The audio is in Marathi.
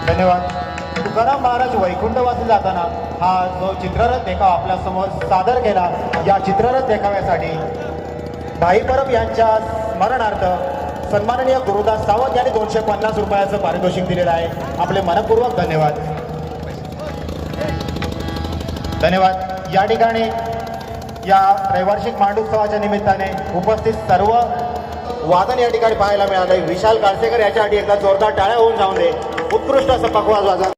धन्यवाद. तुकाराम महाराज वैकुंठवासी जाताना हा जो चित्ररथ देखावा आपल्या समोर सादर केला, या चित्ररथ देखाव्यासाठी भाई परब यांच्या स्मरणार्थ सन्माननीय गुरुदास सावंत यांनी 250 रुपयाचं पारितोषिक दिलेलं आहे. आपले मनपूर्वक धन्यवाद. धन्यवाद. या ठिकाणी या त्रैवार्षिक मांडोत्सवाच्या निमित्ताने उपस्थित सर्व वादन या ठिकाणी पाहायला मिळाले. विशाल काळसेकर याच्यासाठी एकदा जोरदार टाळ्या होऊन जाऊन दे. उत्कृष्ट असं पखवाज वाजवा.